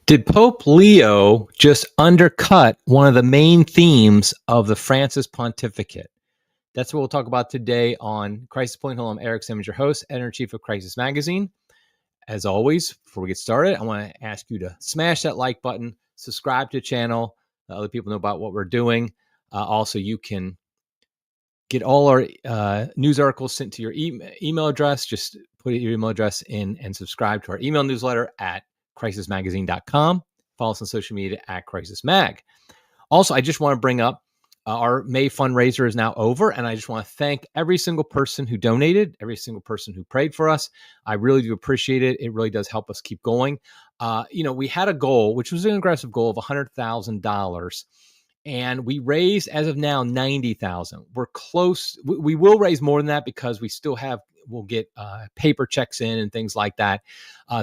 Did Pope Leo just undercut one of the main themes of the Francis pontificate? That's what we'll talk about today on Crisis Point. Hello, I'm Eric Simmons, your host, editor-in-chief of Crisis Magazine. As always, before we get started, I want to ask you to smash that like button, subscribe to the channel, let other people know about what we're doing. Also, you can get all our news articles sent to your email address. Just put your email address in and subscribe to our email newsletter at crisismagazine.com. Follow us on social media at crisismag. Also, I just want to bring up our May fundraiser is now over, and I just want to thank every single person who donated, every single person who prayed for us. I really do appreciate it. It really does help us keep going. We had a goal, which was an aggressive goal of $100,000. And we raised, as of now, $90,000. We're close. We will raise more than that because we'll get paper checks in and things like that.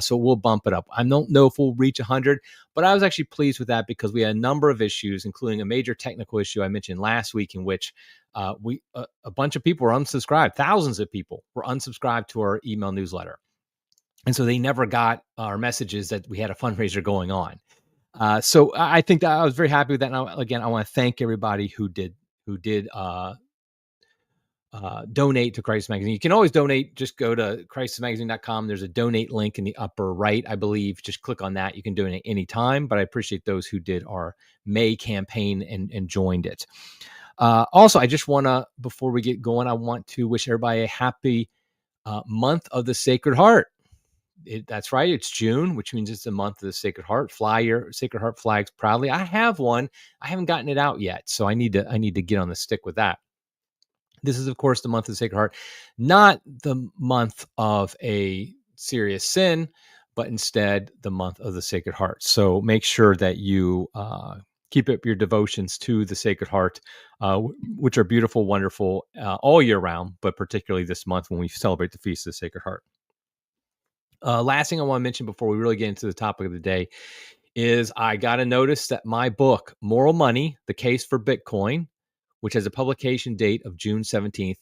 So we'll bump it up. I don't know if we'll reach 100, but I was actually pleased with that because we had a number of issues, including a major technical issue I mentioned last week, in which a bunch of people were unsubscribed. Thousands of people were unsubscribed to our email newsletter. And so they never got our messages that we had a fundraiser going on. So I think that I was very happy with that. And again, I want to thank everybody who did donate to Crisis Magazine. You can always donate. Just go to crisismagazine.com. There's a donate link in the upper right, I believe. Just click on that. You can donate anytime, but I appreciate those who did our May campaign and joined it. Also, I just want to, before we get going, I want to wish everybody a happy month of the Sacred Heart. That's right. It's June, which means it's the month of the Sacred Heart. Fly your Sacred Heart flags proudly. I have one. I haven't gotten it out yet, so I need to get on the stick with that. This is, of course, the month of the Sacred Heart, not the month of a serious sin, but instead the month of the Sacred Heart. So make sure that you keep up your devotions to the Sacred Heart, which are beautiful, wonderful all year round, but particularly this month when we celebrate the Feast of the Sacred Heart. Last thing I want to mention before we really get into the topic of the day is I got a notice that my book, Moral Money, The Case for Bitcoin, which has a publication date of June 17th,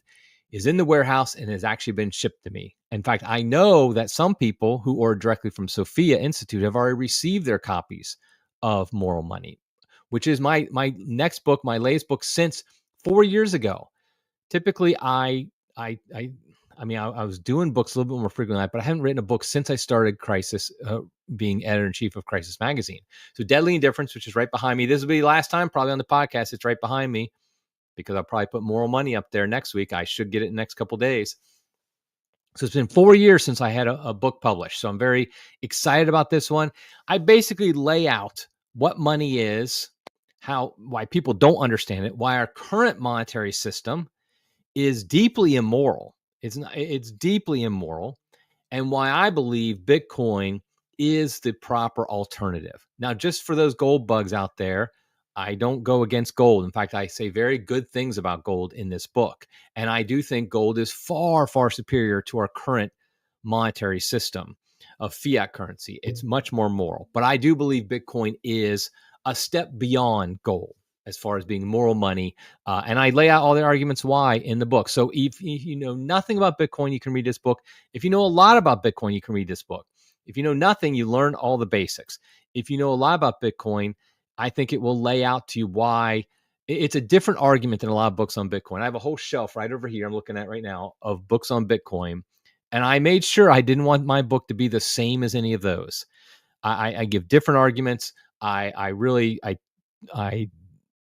is in the warehouse and has actually been shipped to me. In fact, I know that some people who ordered directly from Sophia Institute have already received their copies of Moral Money, which is my next book, my latest book since 4 years ago. Typically, I was doing books a little bit more frequently, but I haven't written a book since I started Crisis, being editor-in-chief of Crisis Magazine. So Deadly Indifference, which is right behind me. This will be the last time probably on the podcast. It's right behind me because I'll probably put Moral Money up there next week. I should get it in the next couple of days. So it's been 4 years since I had a book published. So I'm very excited about this one. I basically lay out what money is, why people don't understand it, why our current monetary system is deeply immoral. It's deeply immoral, and why I believe Bitcoin is the proper alternative. Now, just for those gold bugs out there, I don't go against gold. In fact, I say very good things about gold in this book. And I do think gold is far, far superior to our current monetary system of fiat currency. It's much more moral. But I do believe Bitcoin is a step beyond gold as far as being moral money. And I lay out all the arguments why in the book. So if you know nothing about Bitcoin, you can read this book. If you know a lot about Bitcoin, you can read this book. If you know nothing, you learn all the basics. If you know a lot about Bitcoin, I think it will lay out to you why it's a different argument than a lot of books on Bitcoin. I have a whole shelf right over here I'm looking at right now of books on Bitcoin. And I made sure I didn't want my book to be the same as any of those. I give different arguments. I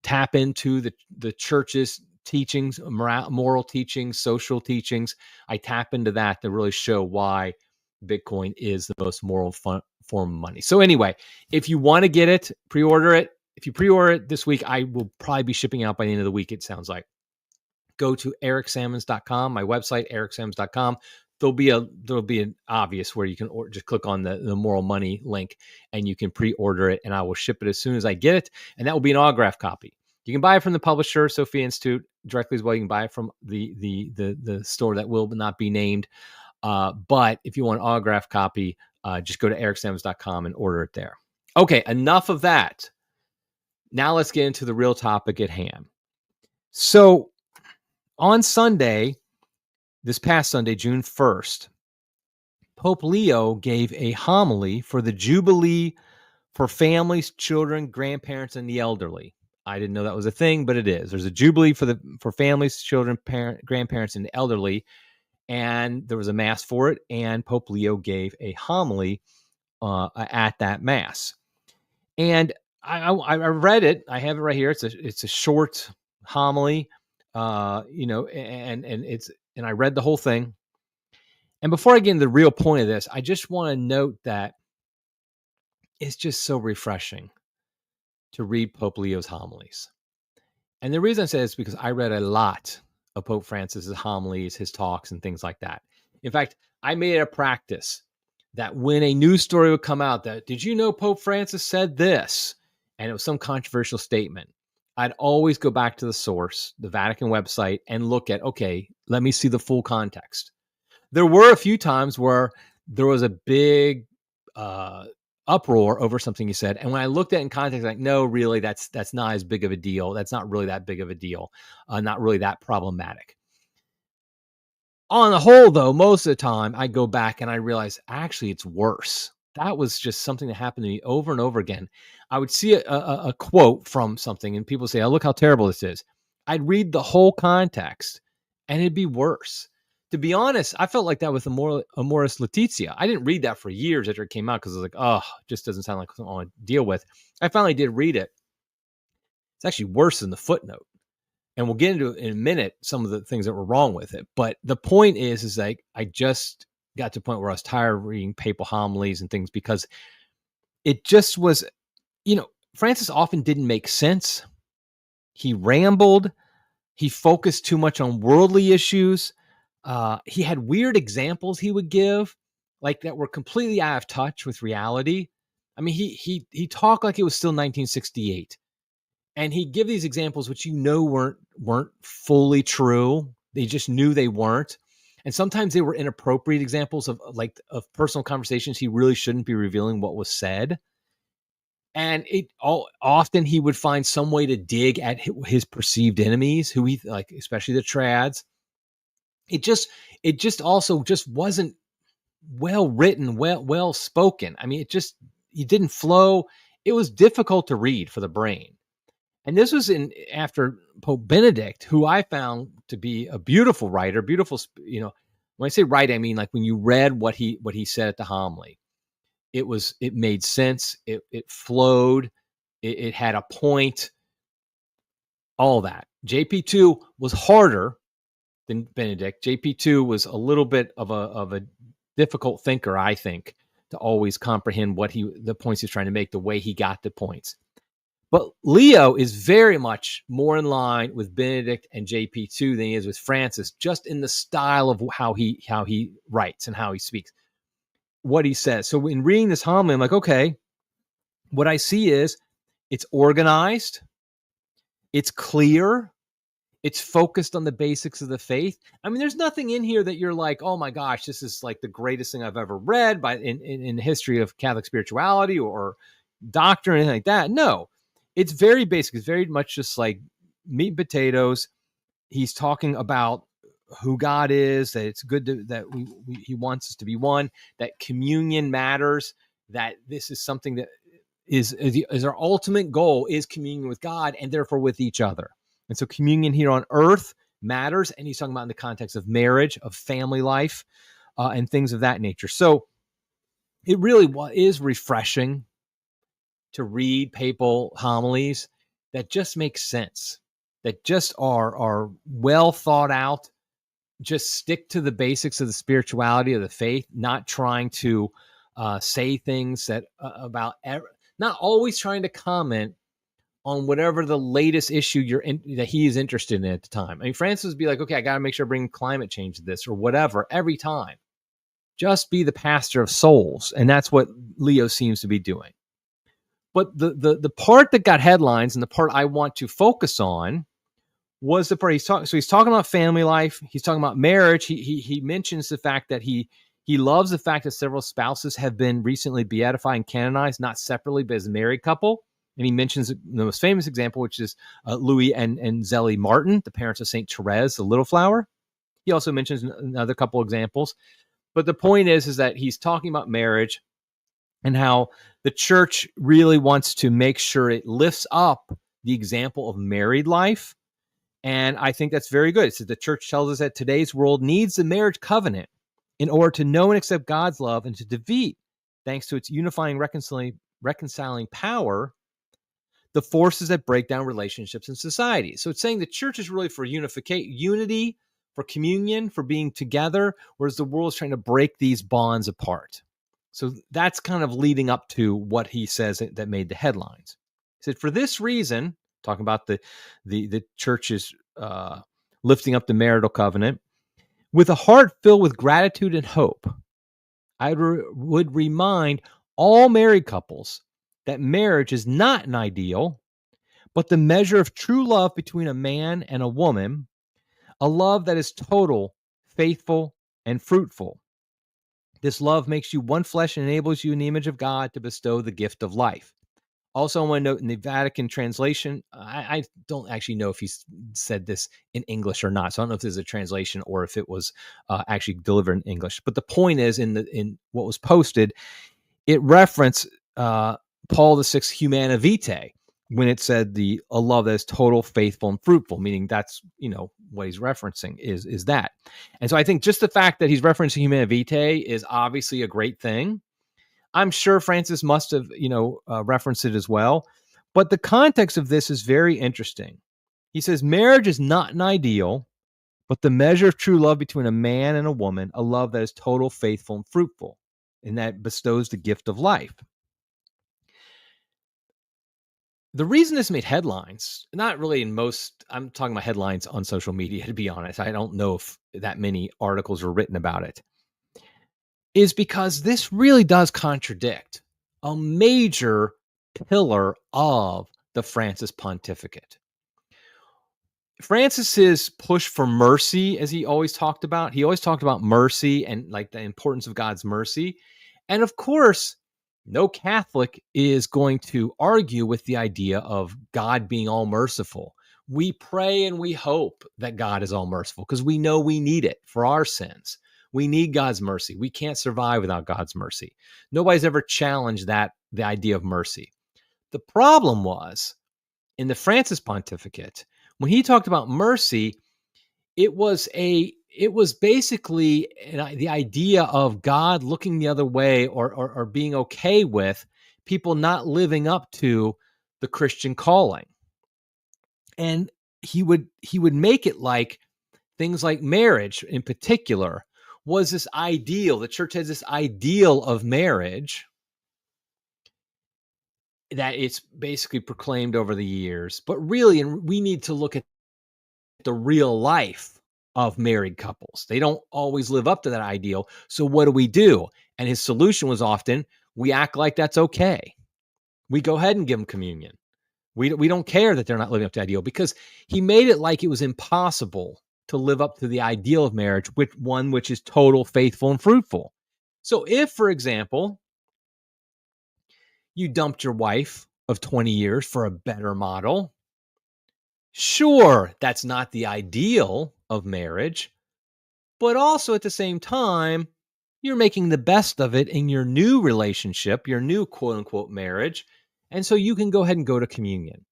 tap into the church's teachings, moral teachings, social teachings. I tap into that to really show why Bitcoin is the most moral form of money. So anyway, if you want to get it, pre-order it. If you pre-order it this week, I will probably be shipping out by the end of the week, it sounds like. Go to ericsammons.com, my website, ericsammons.com. There'll be an obvious where you can just click on the Moral Money link and you can pre-order it, and I will ship it as soon as I get it. And that will be an autograph copy. You can buy it from the publisher, Sophia Institute, directly as well. You can buy it from the store that will not be named. But if you want an autograph copy, just go to ericsammons.com and order it there. Okay, enough of that. Now let's get into the real topic at hand. So on Sunday, this past Sunday, June 1st, Pope Leo gave a homily for the Jubilee for families, children, grandparents, and the elderly. I didn't know that was a thing, but it is. There's a jubilee for families, children, grandparents, and the elderly, and there was a mass for it. And Pope Leo gave a homily at that mass. And I read it. I have it right here. It's a short homily, and I read the whole thing. And before I get into the real point of this, I just want to note that it's just so refreshing to read Pope Leo's homilies. And the reason I say this is because I read a lot of Pope Francis's homilies, his talks, and things like that. In fact, I made it a practice that when a news story would come out that, did you know Pope Francis said this? And it was some controversial statement. I'd always go back to the source, the Vatican website, and look at, okay, let me see the full context. There were a few times where there was a big uproar over something he said. And when I looked at it in context, like, no, really, that's not as big of a deal. That's not really that big of a deal. Not really that problematic. On the whole, though, most of the time I go back and I realize, actually, it's worse. That was just something that happened to me over and over again. I would see a quote from something and people say, oh, look how terrible this is. I'd read the whole context and it'd be worse. To be honest, I felt like that with Amoris Laetitia. I didn't read that for years after it came out because I was like, oh, it just doesn't sound like something I want to deal with. I finally did read it. It's actually worse than the footnote. And we'll get into in a minute some of the things that were wrong with it. But the point is like I just got to the point where I was tired of reading papal homilies and things because it just was, Francis often didn't make sense. He rambled. He focused too much on worldly issues. He had weird examples he would give, like that were completely out of touch with reality. I mean, he talked like it was still 1968, and he'd give these examples which weren't fully true. They just knew they weren't, and sometimes they were inappropriate examples of personal conversations he really shouldn't be revealing what was said. And often he would find some way to dig at his perceived enemies, who he like, especially the trads. It just also just wasn't well written, well spoken. I mean, it didn't flow. It was difficult to read for the brain. And this was after Pope Benedict, who I found to be a beautiful writer, beautiful, when I say write, I mean, like when you read what he said at the homily, it made sense. It flowed. It had a point, all that. JP2 was harder than Benedict. JP2 was a little bit of a difficult thinker, I think, to always comprehend the points he's trying to make, the way he got the points. But Leo is very much more in line with Benedict and JP2 than he is with Francis, just in the style of how he writes and how he speaks, what he says. So in reading this homily, I'm like, okay, what I see is it's organized, it's clear, it's focused on the basics of the faith. I mean, there's nothing in here that you're like, oh my gosh, this is like the greatest thing I've ever read in the history of Catholic spirituality or doctrine or anything like that. No, it's very basic. It's very much just like meat and potatoes. He's talking about who God is, that it's good that he wants us to be one, that communion matters, that this is something that is our ultimate goal is communion with God and therefore with each other. And so communion here on earth matters. And he's talking about in the context of marriage, of family life, and things of that nature. So it really is refreshing to read papal homilies that just make sense, that just are well thought out, just stick to the basics of the spirituality of the faith, not trying to say things that not always trying to comment on whatever the latest issue that he is interested in at the time. I mean, Francis would be like, okay, I got to make sure I bring climate change to this or whatever every time. Just be the pastor of souls. And that's what Leo seems to be doing. But the part that got headlines and the part I want to focus on was the part he's talking. So he's talking about family life. He's talking about marriage. He mentions the fact that he loves the fact that several spouses have been recently beatified and canonized, not separately, but as a married couple. And he mentions the most famous example, which is Louis and Zélie Martin, the parents of Saint Therese, the Little Flower. He also mentions another couple examples. But the point is that he's talking about marriage. and how the church really wants to make sure it lifts up the example of married life. And I think that's very good. It says the church tells us that today's world needs the marriage covenant in order to know and accept God's love and to defeat, thanks to its unifying, reconciling power, the forces that break down relationships in society. So it's saying the church is really for unity, for communion, for being together, whereas the world is trying to break these bonds apart. So that's kind of leading up to what he says that made the headlines. He said, for this reason, talking about the church's lifting up the marital covenant, with a heart filled with gratitude and hope, I would remind all married couples that marriage is not an ideal, but the measure of true love between a man and a woman, a love that is total, faithful, and fruitful. This love makes you one flesh and enables you in the image of God to bestow the gift of life. Also, I want to note in the Vatican translation, I don't actually know if he said this in English or not. So I don't know if this is a translation or if it was actually delivered in English. But the point is, in what was posted, it referenced Paul VI's Humana Vitae when it said a love that is total, faithful, and fruitful, meaning that's, what he's referencing is that. And so I think just the fact that he's referencing Humana Vitae is obviously a great thing. I'm sure Francis must have, referenced it as well. But the context of this is very interesting. He says, marriage is not an ideal, but the measure of true love between a man and a woman, a love that is total, faithful, and fruitful, and that bestows the gift of life. The reason this made headlines, not really I'm talking about headlines on social media, to be honest. I don't know if that many articles were written about it, is because this really does contradict a major pillar of the Francis pontificate. Francis's push for mercy, as he always talked about mercy and like the importance of God's mercy. And of course, no Catholic is going to argue with the idea of God being all merciful. We pray and we hope that God is all merciful because we know we need it for our sins. We need God's mercy. We can't survive without God's mercy. Nobody's ever challenged the idea of mercy. The problem was in the Francis pontificate, when he talked about mercy, it was basically the idea of God looking the other way or being okay with people not living up to the Christian calling. And he would make it like things like marriage in particular was this ideal. The church has this ideal of marriage that it's basically proclaimed over the years. But really, and we need to look at the real life of married couples. They don't always live up to that ideal. So what do? And his solution was often, we act like that's okay. We go ahead and give them communion. We don't care that they're not living up to the ideal, because he made it like it was impossible to live up to the ideal of marriage, which is total, faithful, and fruitful. So if, for example, you dumped your wife of 20 years for a better model, sure, that's not the ideal of marriage, but also at the same time, you're making the best of it in your new relationship, your new quote unquote marriage. And so you can go ahead and go to communion.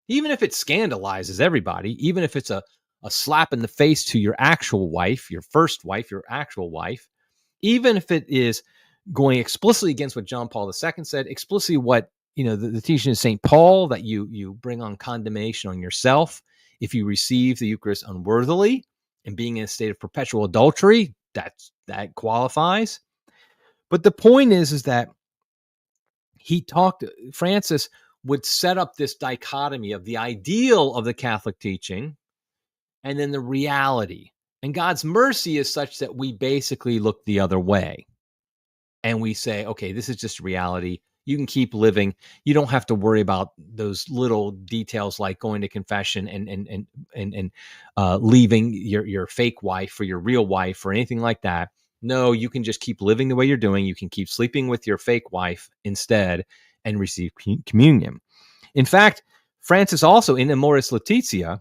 Even if it scandalizes everybody, even if it's a slap in the face to your actual wife, your first wife, your actual wife, even if it is going explicitly against what John Paul II said, explicitly what the teaching of St. Paul, that you bring on condemnation on yourself if you receive the Eucharist unworthily and being in a state of perpetual adultery, that qualifies. But the point is that Francis would set up this dichotomy of the ideal of the Catholic teaching and then the reality. And God's mercy is such that we basically look the other way. And we say, okay, this is just reality. You can keep living. You don't have to worry about those little details like going to confession and leaving your fake wife or your real wife or anything like that. No, you can just keep living the way you're doing. You can keep sleeping with your fake wife instead and receive communion. In fact, Francis also, in Amoris Laetitia,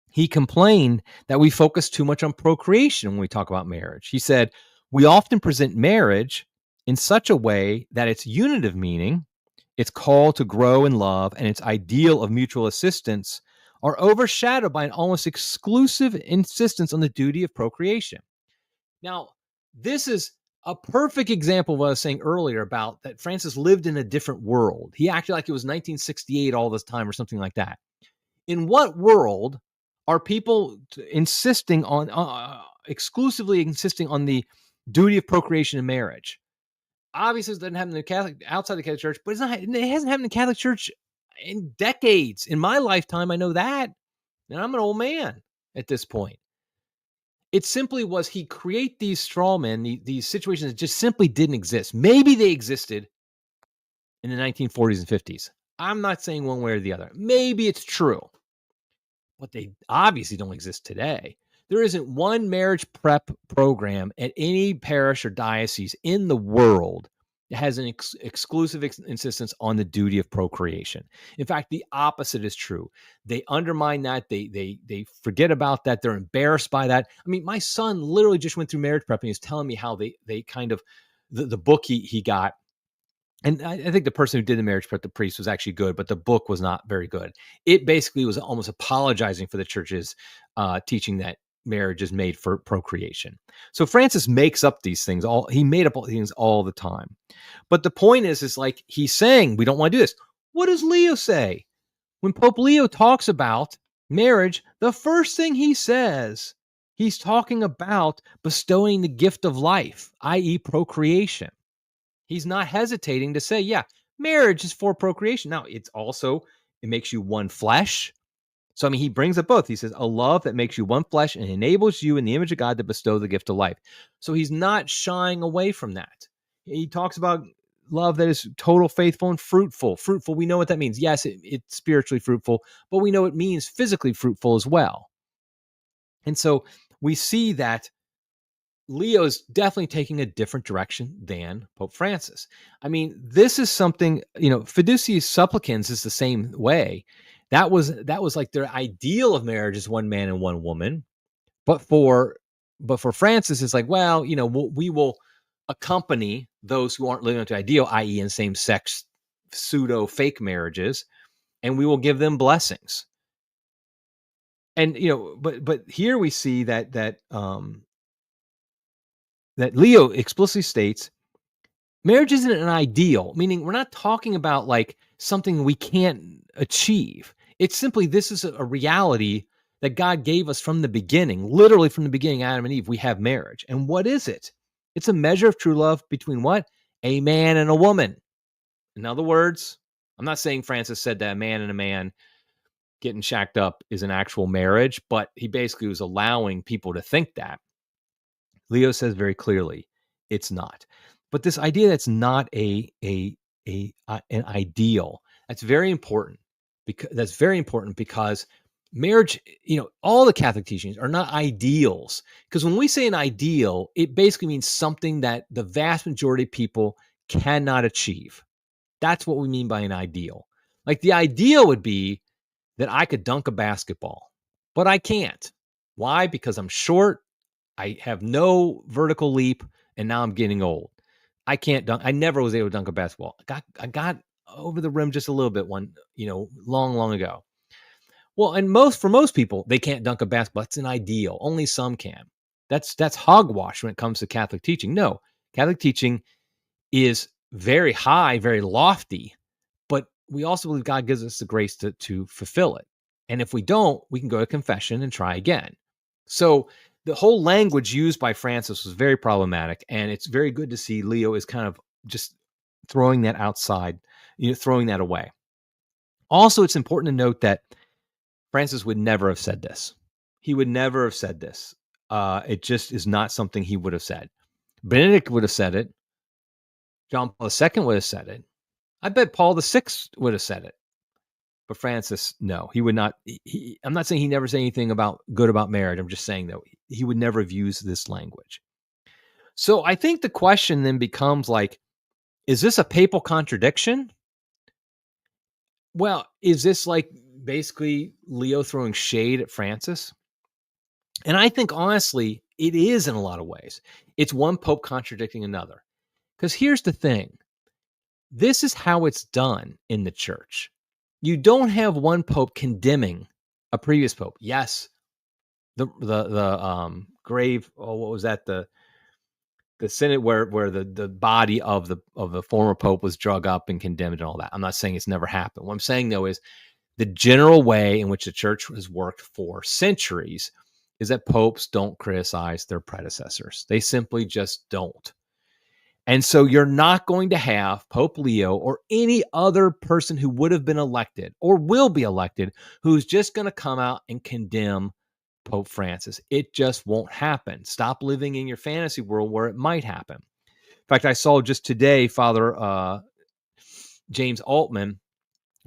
he complained that we focus too much on procreation when we talk about marriage. He said, we often present marriage in such a way that its unitive meaning, its call to grow in love, and its ideal of mutual assistance are overshadowed by an almost exclusive insistence on the duty of procreation. Now, this is a perfect example of what I was saying earlier about that Francis lived in a different world. He acted like it was 1968 all this time or something like that. In what world are people insisting on, exclusively insisting on the duty of procreation in marriage? Obviously, it doesn't happen in the Catholic, outside the Catholic Church, but it hasn't happened in the Catholic Church in decades. In my lifetime, I know that. And I'm an old man at this point. It simply was he create these straw men, these situations that just simply didn't exist. Maybe they existed in the 1940s and 50s. I'm not saying one way or the other. Maybe it's true, but they obviously don't exist today. There isn't one marriage prep program at any parish or diocese in the world that has an exclusive insistence on the duty of procreation. In fact, the opposite is true. They undermine that. They forget about that. They're embarrassed by that. I mean, my son literally just went through marriage prep and he's telling me how they kind of the book he got. And I think the person who did the marriage prep, the priest, was actually good, but the book was not very good. It basically was almost apologizing for the church's teaching that marriage is made for procreation. So Francis makes up these things. He made up all these things all the time. But the point is like he's saying we don't want to do this. What does Leo say? When Pope Leo talks about marriage, the first thing he says, he's talking about bestowing the gift of life, i.e. procreation. He's not hesitating to say, yeah, marriage is for procreation. Now, it makes you one flesh. So, I mean, he brings up both. He says, a love that makes you one flesh and enables you in the image of God to bestow the gift of life. So he's not shying away from that. He talks about love that is total, faithful, and fruitful. Fruitful, we know what that means. Yes, it's spiritually fruitful, but we know it means physically fruitful as well. And so we see that Leo is definitely taking a different direction than Pope Francis. I mean, this is something, fiducia supplicans is the same way. That was like their ideal of marriage is one man and one woman. But for Francis, it's like, well, we will accompany those who aren't living up to ideal, i.e. in same-sex pseudo fake marriages, and we will give them blessings. And, but here we see that Leo explicitly states marriage isn't an ideal, meaning we're not talking about like something we can't achieve. It's simply this is a reality that God gave us from the beginning, literally from the beginning, Adam and Eve, we have marriage. And what is it? It's a measure of true love between what? A man and a woman. In other words, I'm not saying Francis said that a man and a man getting shacked up is an actual marriage, but he basically was allowing people to think that. Leo says very clearly, it's not. But this idea that's not an ideal, that's very important because marriage, all the Catholic teachings are not ideals. Because when we say an ideal, it basically means something that the vast majority of people cannot achieve. That's what we mean by an ideal. Like the ideal would be that I could dunk a basketball, but I can't. Why? Because I'm short. I have no vertical leap, and now I'm getting old. I can't dunk. I never was able to dunk a basketball. I got over the rim just a little bit long ago. Well, and for most people, they can't dunk a basketball. It's an ideal. Only some can. That's hogwash when it comes to Catholic teaching. No, Catholic teaching is very high, very lofty, but we also believe God gives us the grace to fulfill it. And if we don't, we can go to confession and try again. So the whole language used by Francis was very problematic, and it's very good to see Leo is kind of just throwing that outside, throwing that away. Also, it's important to note that Francis would never have said this. He would never have said this. It just is not something he would have said. Benedict would have said it. John Paul II would have said it. I bet Paul VI would have said it. But Francis, no, he would not. I'm not saying he never said anything good about marriage. I'm just saying that he would never have used this language. So I think the question then becomes like, is this a papal contradiction? Well, is this like basically Leo throwing shade at Francis? And I think honestly, it is in a lot of ways. It's one pope contradicting another. Because here's the thing. This is how it's done in the church. You don't have one pope condemning a previous pope. Yes, the grave. Oh, what was that? The synod where the body of the former pope was drug up and condemned and all that. I'm not saying it's never happened. What I'm saying though is the general way in which the church has worked for centuries is that popes don't criticize their predecessors. They simply just don't. And so you're not going to have Pope Leo or any other person who would have been elected or will be elected who's just going to come out and condemn Pope Francis. It just won't happen. Stop living in your fantasy world where it might happen. In fact, I saw just today, Father James Altman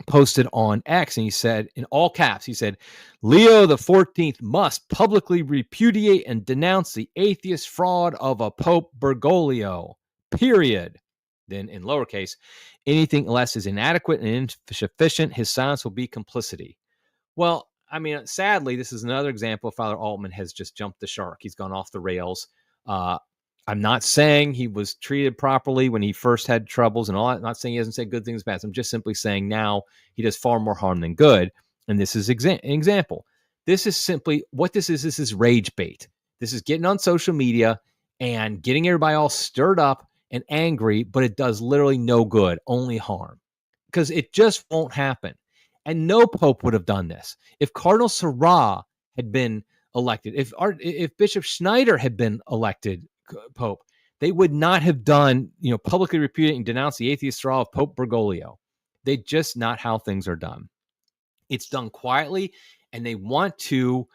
posted on X, and he said, in all caps, he said, Leo the 14th must publicly repudiate and denounce the atheist fraud of a Pope Bergoglio. Period. Then in lowercase, anything less is inadequate and insufficient. His silence will be complicity. Well, I mean, sadly, this is another example of Father Altman has just jumped the shark. He's gone off the rails. I'm not saying he was treated properly when he first had troubles and all that. I'm not saying he hasn't said good things bad. I'm just simply saying now he does far more harm than good. And this is an example. This is simply what this is. This is rage bait. This is getting on social media and getting everybody all stirred up and angry, but it does literally no good, only harm, because it just won't happen. And no pope would have done this. If Cardinal Sarah had been elected, if Bishop Schneider had been elected pope, they would not have done, publicly repudiate and denounce the atheist straw of Pope Bergoglio. They just not how things are done. It's done quietly, and they want to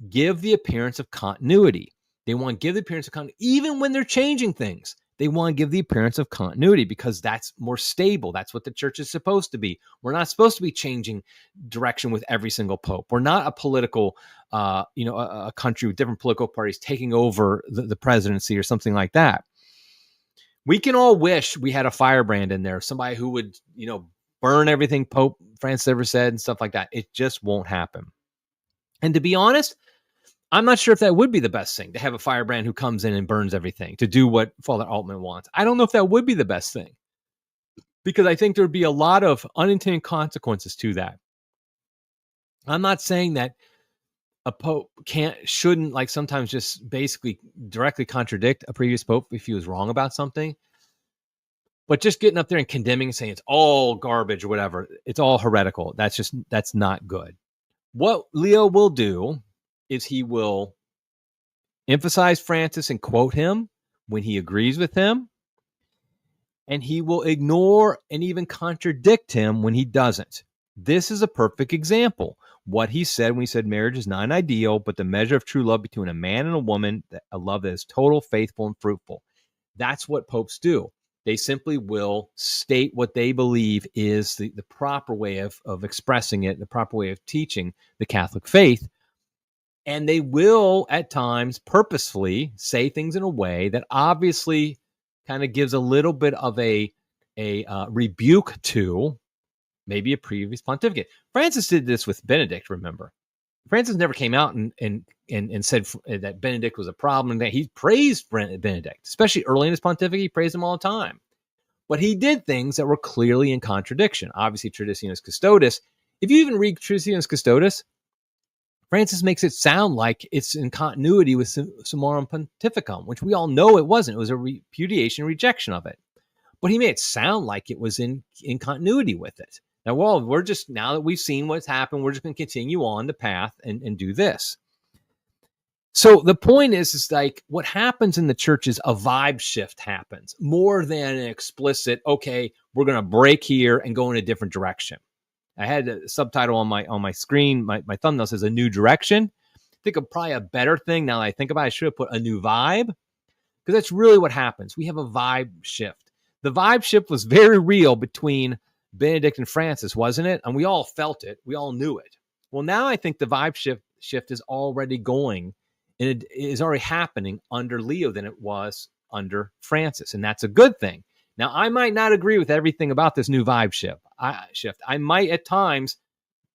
give the appearance of continuity. They want to give the appearance of continuity, even when they're changing things. They want to give the appearance of continuity because that's more stable. That's what the church is supposed to be. We're not supposed to be changing direction with every single pope. We're not a political, a country with different political parties taking over the presidency or something like that. We can all wish we had a firebrand in there, somebody who would, burn everything Pope Francis ever said and stuff like that. It just won't happen. And to be honest, I'm not sure if that would be the best thing, to have a firebrand who comes in and burns everything, to do what Father Altman wants. I don't know if that would be the best thing, because I think there would be a lot of unintended consequences to that. I'm not saying that a pope shouldn't like sometimes just basically directly contradict a previous pope if he was wrong about something, but just getting up there and condemning and saying it's all garbage or whatever, it's all heretical. That's not good. What Leo will do is he will emphasize Francis and quote him when he agrees with him, and he will ignore and even contradict him when he doesn't. This is a perfect example. What he said when he said marriage is not an ideal, but the measure of true love between a man and a woman, a love that is total, faithful, and fruitful. That's what popes do. They simply will state what they believe is the proper way of expressing it, the proper way of teaching the Catholic faith. And they will, at times, purposefully say things in a way that obviously kind of gives a little bit of a rebuke to maybe a previous pontificate. Francis did this with Benedict, remember. Francis never came out and said that Benedict was a problem, and that he praised Benedict, especially early in his pontificate. He praised him all the time. But he did things that were clearly in contradiction. Obviously, Traditionis Custodes. If you even read Traditionis Custodes, Francis makes it sound like it's in continuity with Summorum Pontificum, which we all know it wasn't. It was a repudiation, rejection of it. But he made it sound like it was in continuity with it. Now, we're just, now that we've seen what's happened, we're just going to continue on the path and do this. So the point is like what happens in the church is a vibe shift happens more than an explicit, okay, we're going to break here and go in a different direction. I had a subtitle on my screen. My thumbnail says a new direction. I think probably a better thing now that I think about it, I should have put a new vibe, because that's really what happens. We have a vibe shift. The vibe shift was very real between Benedict and Francis, wasn't it? And we all felt it. We all knew it. Well, now I think the vibe shift is already going, and it is already happening under Leo than it was under Francis. And that's a good thing. Now, I might not agree with everything about this new vibe shift. I might at times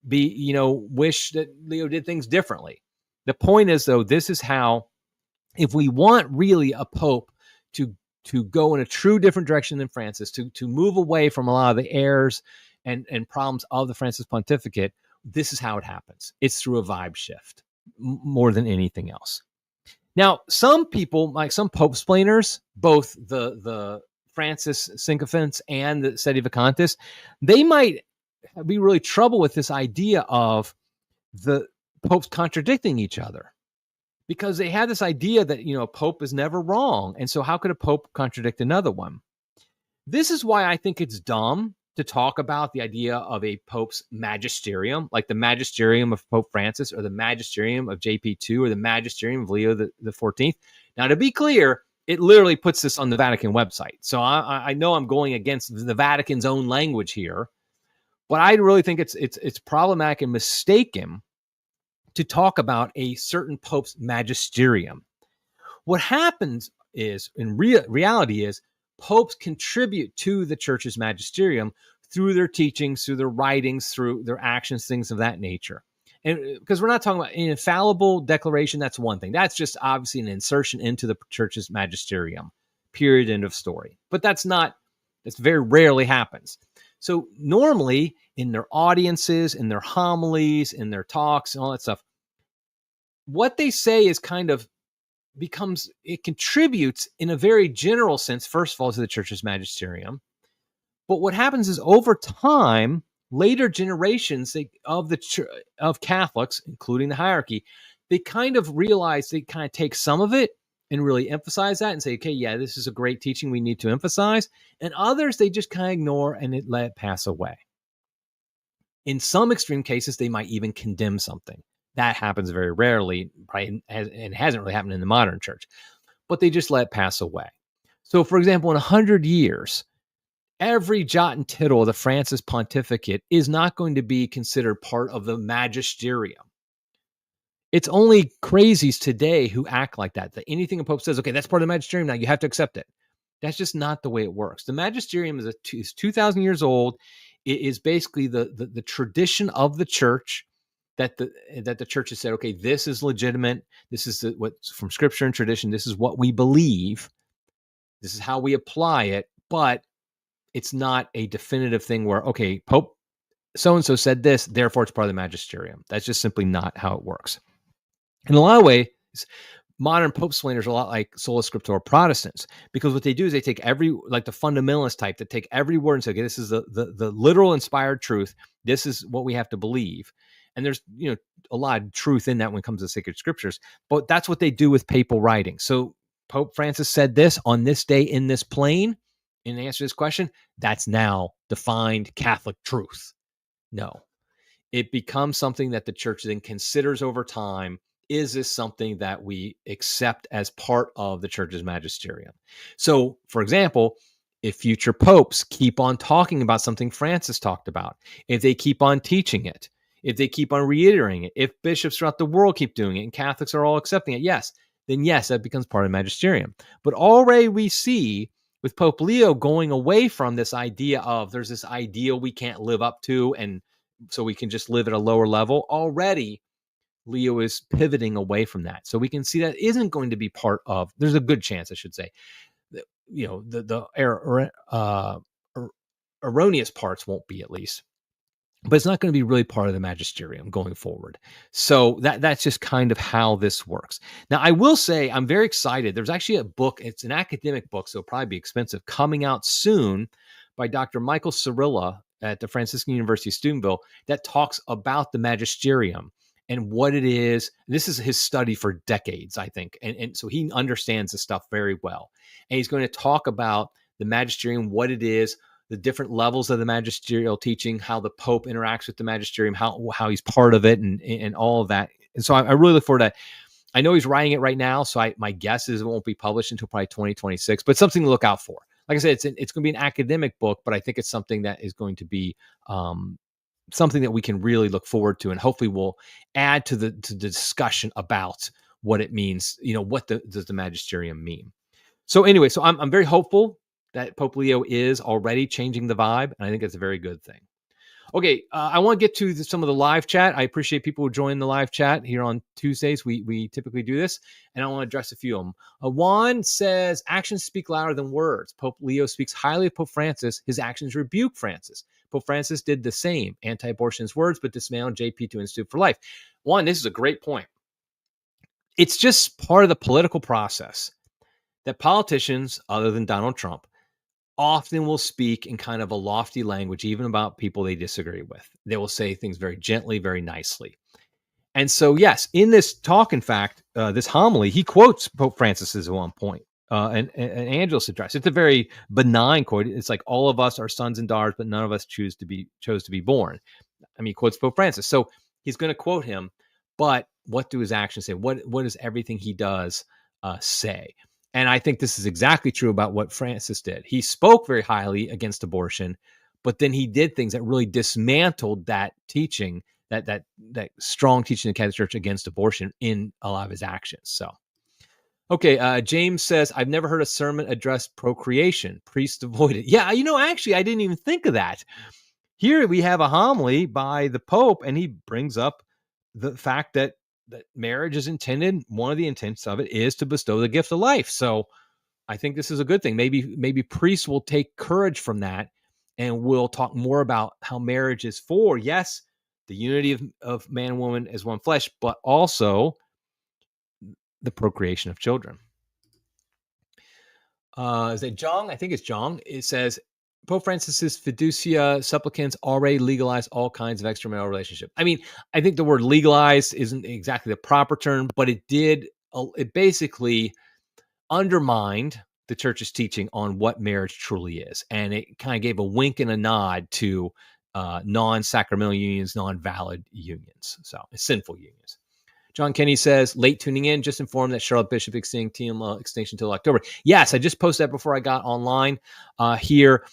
be, wish that Leo did things differently. The point is, though, this is how, if we want really a pope to to go in a true different direction than Francis, to move away from a lot of the errors and problems of the Francis pontificate, this is how it happens. It's through a vibe shift more than anything else. Now, some people, like some Pope splainers, both the Francis sycophants and the Sedevacantists, they might be really trouble with this idea of the popes contradicting each other, because they have this idea that, a pope is never wrong. And so how could a pope contradict another one? This is why I think it's dumb to talk about the idea of a pope's magisterium, like the magisterium of Pope Francis or the magisterium of JP2 or the magisterium of Leo the 14th. Now, to be clear, it literally puts this on the Vatican website. So I know I'm going against the Vatican's own language here, but I really think it's problematic and mistaken to talk about a certain pope's magisterium. What happens is, in reality, is popes contribute to the church's magisterium through their teachings, through their writings, through their actions, things of that nature. And because we're not talking about an infallible declaration, that's one thing. That's just obviously an insertion into the church's magisterium, period, end of story. But that's very rarely happens. So normally in their audiences, in their homilies, in their talks, and all that stuff, what they say is kind of it contributes in a very general sense, first of all, to the church's magisterium. But what happens is, over time, later generations of Catholics, including the hierarchy, they kind of realize they kind of take some of it and really emphasize that and say, okay, yeah, this is a great teaching we need to emphasize. And others, they just kind of ignore and let it pass away. In some extreme cases, they might even condemn something. That happens very rarely, right? And hasn't really happened in the modern church, but they just let it pass away. So, for example, in 100 years, every jot and tittle of the Francis pontificate is not going to be considered part of the magisterium. It's only crazies today who act like that. That anything a pope says, okay, that's part of the magisterium, now you have to accept it. That's just not the way it works. The magisterium is 2,000 years old. It is basically the tradition of the church that the church has said, okay, this is legitimate. This is what's from scripture and tradition. This is what we believe. This is how we apply it. But it's not a definitive thing where, okay, Pope so-and-so said this, therefore it's part of the magisterium. That's just simply not how it works. In a lot of ways, modern Pope splainers are a lot like sola scriptura Protestants, because what they do is they take like the fundamentalist type, that take every word and say, okay, this is the literal inspired truth. This is what we have to believe. And there's, a lot of truth in that when it comes to sacred scriptures, but that's what they do with papal writing. So Pope Francis said this on this day in this plane. In answer to this question, that's now defined Catholic truth. No, it becomes something that the church then considers over time. Is this something that we accept as part of the church's magisterium? So, for example, if future popes keep on talking about something Francis talked about, if they keep on teaching it, if they keep on reiterating it, if bishops throughout the world keep doing it and Catholics are all accepting it, then yes, that becomes part of the magisterium. But already we see with Pope Leo going away from this idea of there's this ideal we can't live up to, and so we can just live at a lower level. Already, Leo is pivoting away from that. So we can see that isn't going to be part of, there's a good chance, I should say, that, the erroneous parts won't be, at least. But it's not going to be really part of the magisterium going forward. So that's just kind of how this works. Now, I will say I'm very excited. There's actually a book. It's an academic book, so it'll probably be expensive, coming out soon by Dr. Michael Cirilla at the Franciscan University of Steubenville, that talks about the magisterium and what it is. This is his study for decades, I think. And so he understands the stuff very well. And he's going to talk about the magisterium, what it is, the different levels of the magisterial teaching, how the Pope interacts with the magisterium, how he's part of it, and all of that. And so I really look forward to that. I know he's writing it right now, so my guess is it won't be published until probably 2026, but something to look out for. Like I said, it's going to be an academic book, but I think it's something that is going to be something that we can really look forward to, and hopefully will add to the discussion about what it means. What does the magisterium mean? So anyway, so I'm very hopeful that Pope Leo is already changing the vibe, and I think it's a very good thing. Okay, I want to get to some of the live chat. I appreciate people who join the live chat here on Tuesdays. We typically do this, and I want to address a few of them. Juan says, actions speak louder than words. Pope Leo speaks highly of Pope Francis. His actions rebuke Francis. Pope Francis did the same, anti-abortionist words, but dismantled JP to Institute for Life. Juan, this is a great point. It's just part of the political process that politicians, other than Donald Trump, often will speak in kind of a lofty language, even about people they disagree with. They will say things very gently, very nicely. And so, yes, in this talk, in fact, this homily, he quotes Pope Francis's at one point, an Angelus address. It's a very benign quote. It's like, all of us are sons and daughters, but none of us chose to be born. I mean, he quotes Pope Francis. So he's going to quote him, but what do his actions say? What does everything he does say? And I think this is exactly true about what Francis did. He spoke very highly against abortion, but then he did things that really dismantled that teaching, that strong teaching in the Catholic Church against abortion in a lot of his actions. So, okay, James says, I've never heard a sermon address procreation. Priests avoid it. Yeah, actually, I didn't even think of that. Here we have a homily by the Pope, and he brings up the fact that marriage is intended. One of the intents of it is to bestow the gift of life. So I think this is a good thing. Maybe priests will take courage from that, and we'll talk more about how marriage is for, yes, the unity of man and woman as one flesh, but also the procreation of children. Is it Jong? I think it's Jong. It says, Pope Francis's fiducia supplicants already legalize all kinds of extramarital relationship. I mean, I think the word legalized isn't exactly the proper term, but it basically undermined the church's teaching on what marriage truly is. And it kind of gave a wink and a nod to non-sacramental unions, non-valid unions. So sinful unions. John Kenny says, late tuning in, just informed that Charlotte Bishop extending TM extinction until October. Yes, I just posted that before I got online here.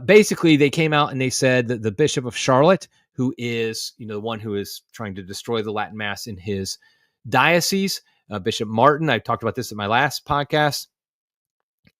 Basically, they came out and they said that the Bishop of Charlotte, who is, the one who is trying to destroy the Latin Mass in his diocese, Bishop Martin, I talked about this in my last podcast.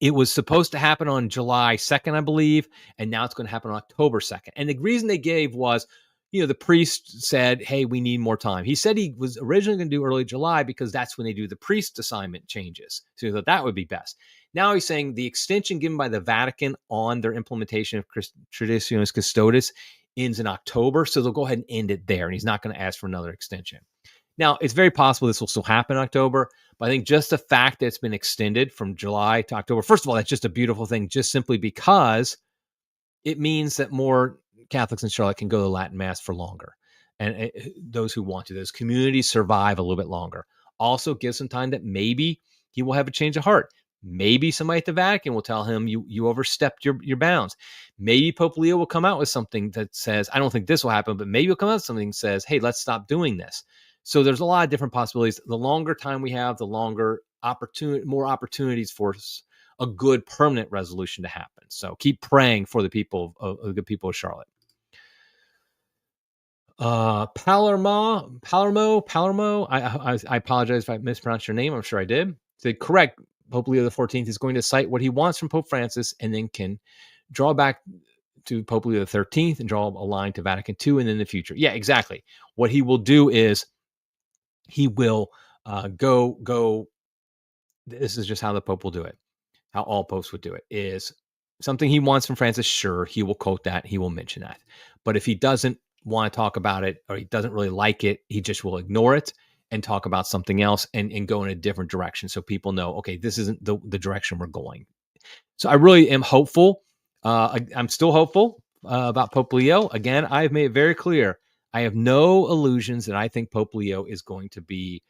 It was supposed to happen on July 2nd, I believe, and now it's going to happen on October 2nd. And the reason they gave was, the priest said, hey, we need more time. He said he was originally going to do early July because that's when they do the priest assignment changes. So he thought that would be best. Now he's saying the extension given by the Vatican on their implementation of Traditionis Custodes ends in October. So they'll go ahead and end it there. And he's not going to ask for another extension. Now, it's very possible this will still happen in October, but I think just the fact that it's been extended from July to October, first of all, that's just a beautiful thing, just simply because it means that more Catholics in Charlotte can go to the Latin Mass for longer. And those who want to, those communities survive a little bit longer. Also gives some time that maybe he will have a change of heart. Maybe somebody at the Vatican will tell him you overstepped your bounds. Maybe Pope Leo will come out with something that says, I don't think this will happen, but maybe he'll come out with something that says, hey, let's stop doing this. So there's a lot of different possibilities. The longer time we have, the more opportunities for a good permanent resolution to happen. So keep praying for the people of the good people of Charlotte. Palermo. I apologize if I mispronounced your name. I'm sure I did. So correct. Pope Leo XIV is going to cite what he wants from Pope Francis, and then can draw back to Pope Leo XIII and draw a line to Vatican II, and in the future. Yeah, exactly. What he will do is he will go. This is just how the Pope will do it. How all popes would do it is something he wants from Francis. Sure, he will quote that. He will mention that. But if he doesn't want to talk about it, or he doesn't really like it, he just will ignore it and talk about something else and go in a different direction. So people know, okay, this isn't the direction we're going. So I really am hopeful. I'm still hopeful about Pope Leo. Again, I've made it very clear. I have no illusions that I think Pope Leo is going to be,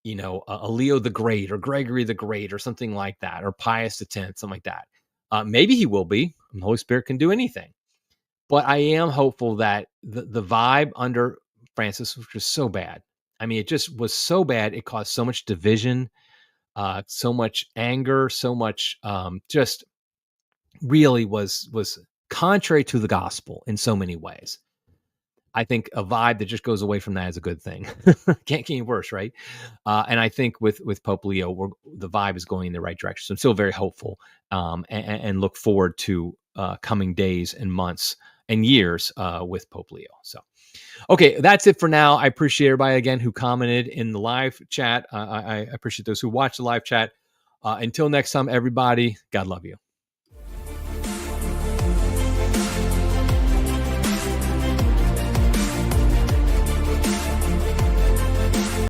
a Leo the Great or Gregory the Great or something like that, or Pius X, something like that. Maybe he will be. The Holy Spirit can do anything. But I am hopeful that the vibe under Francis, which was so bad. I mean, it just was so bad. It caused so much division, so much anger, so much just really was contrary to the gospel in so many ways. I think a vibe that just goes away from that is a good thing. Can't get any worse, right? And I think with Pope Leo, the vibe is going in the right direction. So I'm still very hopeful and look forward to coming days and months and years with Pope Leo. So, okay, that's it for now. I appreciate everybody again who commented in the live chat. I appreciate those who watched the live chat. Until next time, everybody, God love you.